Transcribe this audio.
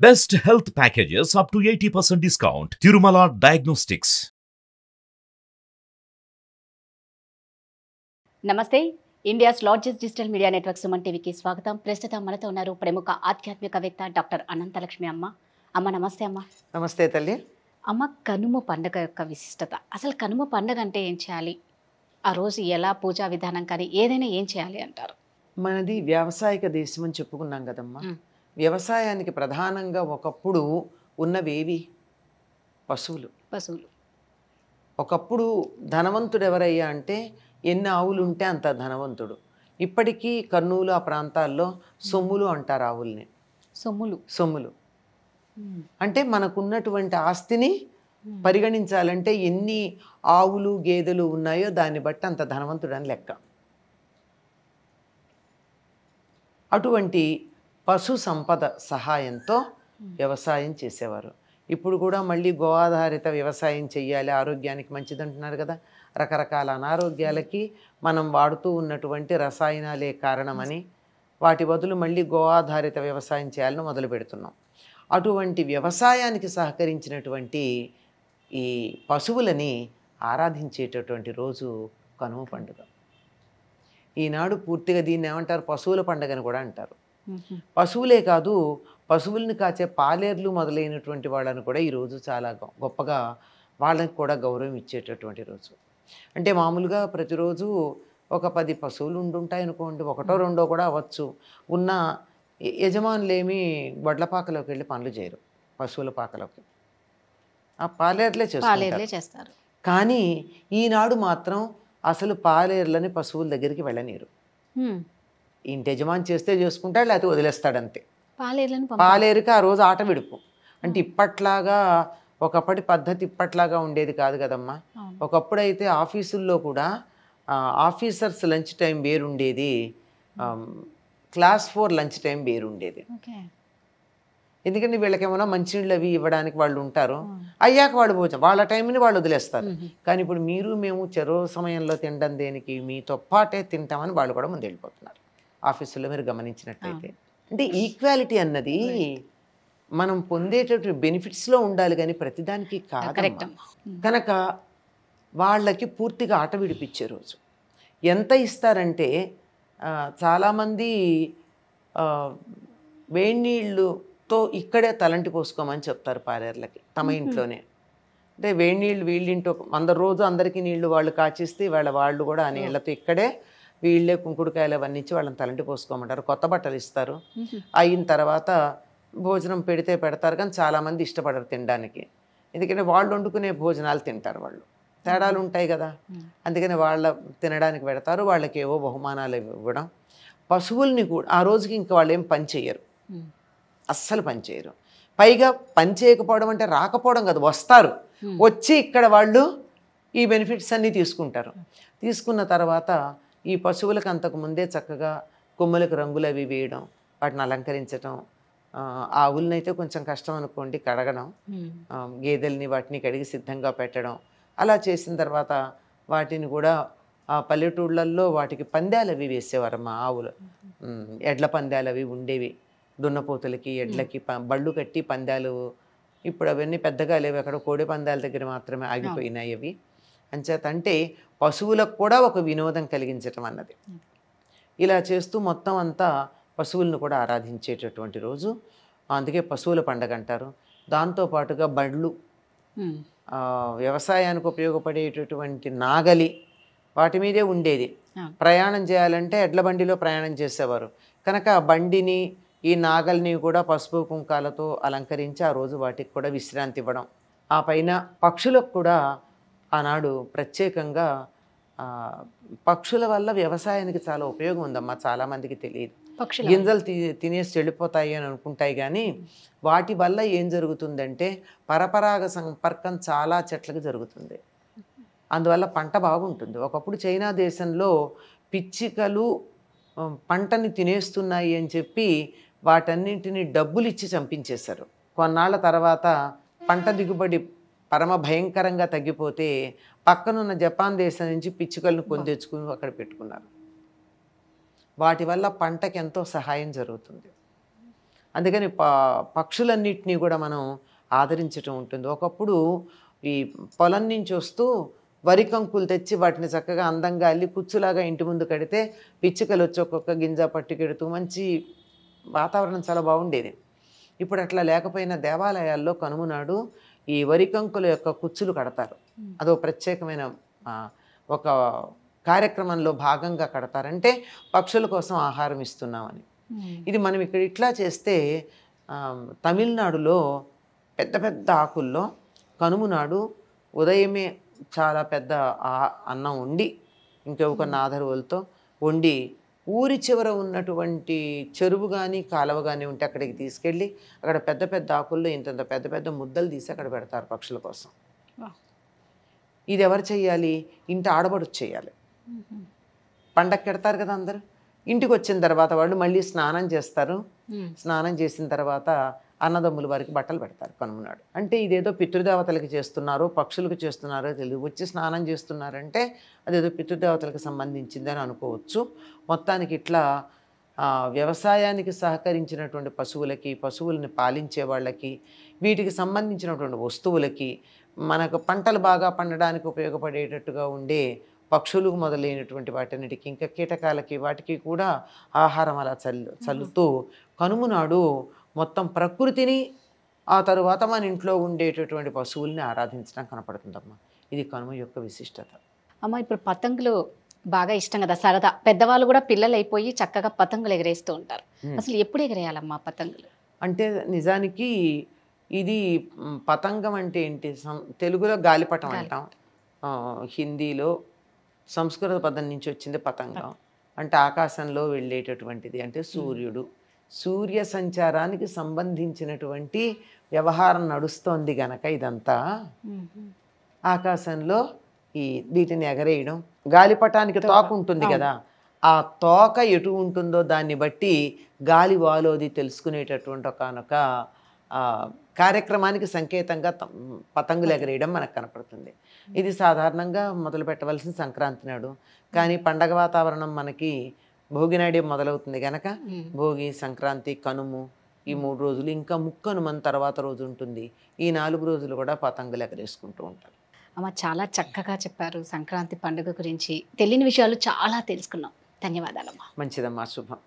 Best health packages up to 80% discount. Tirumala Diagnostics. నమస్తే India's largest digital media network Suman టీవీకి స్వాగతం. ప్రస్తుతం మనతో ఉన్నారు ప్రముఖ ఆధ్యాత్మికవేత్త డాక్టర్ అనంతలక్ష్మి అమ్మ. అమ్మ నమస్తే అమ్మ. నమస్తే తల్లి. అమ్మ, కనుమ పండుగ యొక్క విశిష్టత, అసలు కనుమ పండుగ అంటే ఏం చేయాలి, ఆ రోజు ఎలా పూజా విధానం కానీ ఏదైనా ఏం చేయాలి అంటారు? మనది వ్యావసాయిక దేశం అని చెప్పుకున్నాం కదమ్మా. వ్యవసాయానికి ప్రధానంగా ఒకప్పుడు ఉన్నవేవి? పశువులు. ఒకప్పుడు ధనవంతుడు ఎవరయ్యా అంటే ఎన్ని ఆవులు ఉంటే అంత ధనవంతుడు. ఇప్పటికీ కర్నూలు ఆ ప్రాంతాల్లో సొమ్ములు అంటారు ఆవుల్ని. సొమ్ములు అంటే మనకున్నటువంటి ఆస్తిని పరిగణించాలంటే ఎన్ని ఆవులు గేదెలు ఉన్నాయో దాన్ని బట్టి అంత ధనవంతుడని లెక్క. అటువంటి పశు సంపద సహాయంతో వ్యవసాయం చేసేవారు. ఇప్పుడు కూడా మళ్ళీ గో ఆధారిత వ్యవసాయం చెయ్యాలి, ఆరోగ్యానికి మంచిది అంటున్నారు కదా. రకరకాల అనారోగ్యాలకి మనం వాడుతూ ఉన్నటువంటి రసాయనాలే కారణమని వాటి బదులు మళ్ళీ గో ఆధారిత వ్యవసాయం చేయాలని మొదలు పెడుతున్నాం. అటువంటి వ్యవసాయానికి సహకరించినటువంటి ఈ పశువులని ఆరాధించేటటువంటి రోజు కనుమ పండుగ. ఈనాడు పూర్తిగా దీన్ని ఏమంటారు, పశువుల పండుగని కూడా అంటారు. పశువులే కాదు, పశువుల్ని కాచే పాలేర్లు మొదలైనటువంటి వాళ్ళని కూడా ఈరోజు చాలా గొప్పగా వాళ్ళకి కూడా గౌరవం ఇచ్చేటటువంటి రోజు. అంటే మామూలుగా ప్రతిరోజు ఒక 10 పశువులు ఉండుంటాయి అనుకోండి, ఒకటో రెండో కూడా అవ్వచ్చు. ఉన్న యజమానులేమి వడ్లపాకలోకి వెళ్ళి పనులు చేయరు, పశువుల పాకలోకి ఆ పాలేర్లే చేస్తారు. కానీ ఈనాడు మాత్రం అసలు పాలేర్లని పశువుల దగ్గరికి వెళ్ళనీరు. ఇంటి యజమాని చేస్తే చేసుకుంటాడు, లేకపోతే వదిలేస్తాడంతే. పాలేరుకి ఆ రోజు ఆట విడుపు. అంటే ఇప్పట్లాగా ఒకప్పటి పద్ధతి ఇప్పట్లాగా ఉండేది కాదు కదమ్మా. ఒకప్పుడైతే ఆఫీసుల్లో కూడా ఆఫీసర్స్ లంచ్ టైం వేరుండేది, క్లాస్ 4 లంచ్ టైం వేరుండేది. ఎందుకంటే వీళ్ళకేమైనా మంచినీళ్ళు అవి ఇవ్వడానికి వాళ్ళు ఉంటారు, అయ్యాక వాళ్ళు భోజనం వాళ్ళ టైంని వాళ్ళు వదిలేస్తారు. కానీ ఇప్పుడు మీరు మేము చెరో సమయంలో తినడం దేనికి, మీతో పాటే తింటామని వాళ్ళు కూడా ముందు వెళ్ళిపోతున్నారు ఆఫీసుల్లో మీరు గమనించినట్లయితే. అంటే ఈక్వాలిటీ అన్నది మనం పొందేటటువంటి బెనిఫిట్స్లో ఉండాలి కానీ ప్రతిదానికి కాదు. కనుక వాళ్ళకి పూర్తిగా ఆట విడిపించే రోజు. ఎంత ఇస్తారంటే చాలామంది వేడి నీళ్ళుతో ఇక్కడే తలంటి పోసుకోమని చెప్తారు పాలేర్లకి తమ ఇంట్లోనే. అంటే వేడి నీళ్ళు వీళ్ళింటో రోజు అందరికీ నీళ్లు వాళ్ళు కాచిస్తే వాళ్ళు కూడా ఆ నీళ్లతో ఇక్కడే వీళ్ళే కుంకుడుకాయలు అవన్నీ ఇచ్చి వాళ్ళని తలంటి పోసుకోమంటారు. కొత్త బట్టలు ఇస్తారు. అయిన తర్వాత భోజనం పెడితే పెడతారు, కానీ చాలామంది ఇష్టపడరు తినడానికి. ఎందుకంటే వాళ్ళు వండుకునే భోజనాలు తింటారు, వాళ్ళు తేడాలు ఉంటాయి కదా. అందుకని వాళ్ళ తినడానికి పెడతారు, వాళ్ళకి ఏవో బహుమానాలు ఇవ్వడం. పశువుల్ని కూడా ఆ రోజుకి ఇంకా వాళ్ళు ఏం పని చేయరు, అస్సలు పని చేయరు. పైగా పని చేయకపోవడం అంటే రాకపోవడం కాదు, వస్తారు, వచ్చి ఇక్కడ వాళ్ళు ఈ బెనిఫిట్స్ అన్నీ తీసుకుంటారు. తీసుకున్న తర్వాత ఈ పశువులకు అంతకుముందే చక్కగా కొమ్ములకు రంగులు అవి వేయడం, వాటిని అలంకరించడం. ఆవులని అయితే కొంచెం కష్టం అనుకోండి కడగడం, గేదెల్ని వాటిని కడిగి సిద్ధంగా పెట్టడం. అలా చేసిన తర్వాత వాటిని కూడా పల్లెటూళ్ళల్లో వాటికి పందాలు అవి వేసేవారమ్మా. ఆవులు ఎడ్ల పందాలు అవి ఉండేవి, దున్నపోతులకి ఎడ్లకి బళ్ళు కట్టి పందాలు. ఇప్పుడు అవన్నీ పెద్దగా లేవు, అక్కడ కోడి పందాల దగ్గర మాత్రమే ఆగిపోయినాయి అవి. అంచేత అంటే పశువులకు కూడా ఒక వినోదం కలిగించటం అన్నది. ఇలా చేస్తూ మొత్తం అంతా పశువులను కూడా ఆరాధించేటటువంటి రోజు. అందుకే పశువుల పండగ అంటారు. దాంతోపాటుగా బళ్ళు, వ్యవసాయానికి ఉపయోగపడేటటువంటి నాగలి వాటి మీదే ఉండేది. ప్రయాణం చేయాలంటే ఎడ్ల బండిలో ప్రయాణం చేసేవారు. కనుక ఆ బండిని ఈ నాగల్ని కూడా పసుపు కుంకాలతో అలంకరించి ఆ రోజు వాటికి కూడా విశ్రాంతి ఇవ్వడం. ఆ పైన పక్షులకు కూడా ఆనాడు ప్రత్యేకంగా పక్షుల వల్ల వ్యవసాయానికి చాలా ఉపయోగం ఉందమ్మా. చాలామందికి తెలియదు. గింజలు తినేసి వెళ్ళిపోతాయి అని అనుకుంటాయి, కానీ వాటి వల్ల ఏం జరుగుతుందంటే పరపరాగ సంపర్కం చాలా చెట్లకు జరుగుతుంది. అందువల్ల పంట బాగుంటుంది. ఒకప్పుడు చైనా దేశంలో పిచ్చికలు పంటని తినేస్తున్నాయి అని చెప్పి వాటన్నింటినీ డబ్బులు ఇచ్చి చంపించేశారు. కొన్నాళ్ళ తర్వాత పంట దిగుబడి పరమ భయంకరంగా తగ్గిపోతే పక్కనున్న జపాన్ దేశం నుంచి పిచ్చుకలను కొని తెచ్చుకుని అక్కడ పెట్టుకున్నారు. వాటి వల్ల పంటకి ఎంతో సహాయం జరుగుతుంది. అందుకని పక్షులన్నిటినీ కూడా మనం ఆదరించటం ఉంటుంది. ఒకప్పుడు ఈ పొలం నుంచి వస్తూ వరి కంకులు తెచ్చి వాటిని చక్కగా అందంగా అల్లి కుచ్చులాగా ఇంటి ముందు కడితే పిచ్చుకలు వచ్చి ఒక్కొక్క గింజ పట్టుకెడుతూ మంచి వాతావరణం చాలా బాగుండేది. ఇప్పుడు అట్లా లేకపోయినా దేవాలయాల్లో కనుమ నాడు ఈ వరి కంకుల యొక్క కుచ్చులు కడతారు. అదో ప్రత్యేకమైన ఒక కార్యక్రమంలో భాగంగా కడతారంటే పక్షుల కోసం ఆహారం ఇస్తున్నామని. ఇది మనం ఇక్కడ ఇట్లా చేస్తే తమిళనాడులో పెద్ద పెద్ద ఆకుల్లో కనుమ నాడు ఉదయమే చాలా పెద్ద అన్నం వండి ఇంకొక నాదరువులతో వండి ఊరి చివర ఉన్నటువంటి చెరువు కానీ కాలువ కానీ ఉంటే అక్కడికి తీసుకెళ్ళి అక్కడ పెద్ద పెద్ద ఆకుల్లో ఇంత పెద్ద పెద్ద ముద్దలు తీసి అక్కడ పెడతారు పక్షుల కోసం. ఇది ఎవరు చెయ్యాలి? ఇంటి ఆడబడుచు చేయాలి. పండగకి పెడతారు కదా అందరు. ఇంటికి వచ్చిన తర్వాత వాళ్ళు మళ్ళీ స్నానం చేస్తారు. స్నానం చేసిన తర్వాత అన్నదమ్ముల వారికి బట్టలు పెడతారు కనుమ నాడు. అంటే ఇదేదో పితృదేవతలకి చేస్తున్నారో పక్షులకు చేస్తున్నారో తెలియదు. వచ్చి స్నానం చేస్తున్నారంటే అదేదో పితృదేవతలకు సంబంధించిందని అనుకోవచ్చు. మొత్తానికి ఇట్లా వ్యవసాయానికి సహకరించినటువంటి పశువులకి, పశువులను పాలించే వాళ్ళకి, వీటికి సంబంధించినటువంటి వస్తువులకి, మనకు పంటలు బాగా పండడానికి ఉపయోగపడేటట్టుగా ఉండే పక్షులకు మొదలైనటువంటి వాటన్నిటికీ, ఇంకా కీటకాలకి, వాటికి కూడా ఆహారం అలా చల్లుతూ కనుమ నాడు మొత్తం ప్రకృతిని, ఆ తరువాత మన ఇంట్లో ఉండేటటువంటి పశువుల్ని ఆరాధించడం కనపడుతుందమ్మా. ఇది కనుమ యొక్క విశిష్టత. అమ్మ, ఇప్పుడు పతంగులు బాగా ఇష్టం కదా, సరదా. పెద్దవాళ్ళు కూడా పిల్లలు అయిపోయి చక్కగా పతంగులు ఎగరేస్తూ ఉంటారు. అసలు ఎప్పుడు ఎగరేయాలమ్మా పతంగులు? అంటే నిజానికి ఇది పతంగం అంటే ఏంటి? తెలుగులో గాలిపటం అంటాం, హిందీలో సంస్కృత పదం నుంచి వచ్చింది పతంగం. అంటే ఆకాశంలో వెళ్ళేటటువంటిది. అంటే సూర్యుడు, సూర్య సంచారానికి సంబంధించినటువంటి వ్యవహారం నడుస్తోంది గనక ఇదంతా ఆకాశంలో వీటిని ఎగరేయడం. గాలిపటానికి తోక ఉంటుంది కదా, ఆ తోక ఎటు ఉంటుందో దాన్ని బట్టి గాలి వాలోది తెలుసుకునేటటువంటి ఒకనొక కార్యక్రమానికి సంకేతంగా పతంగులు ఎగరేయడం మనకు కనపడుతుంది. ఇది సాధారణంగా మొదలు పెట్టవలసిన సంక్రాంతి నాడు. కానీ పండగ వాతావరణం మనకి భోగి నాడే మొదలవుతుంది కనుక భోగి, సంక్రాంతి, కనుము ఈ 3 రోజులు, ఇంకా ముక్కనుమని తర్వాత రోజు ఉంటుంది. ఈ 4 రోజులు కూడా పతంగులు ఎగరేసుకుంటూ ఉంటారు. అమ్మ, చాలా చక్కగా చెప్పారు సంక్రాంతి పండుగ గురించి. తెలియని విషయాలు చాలా తెలుసుకున్నాం. ధన్యవాదాలమ్మా. మంచిదమ్మా, శుభం.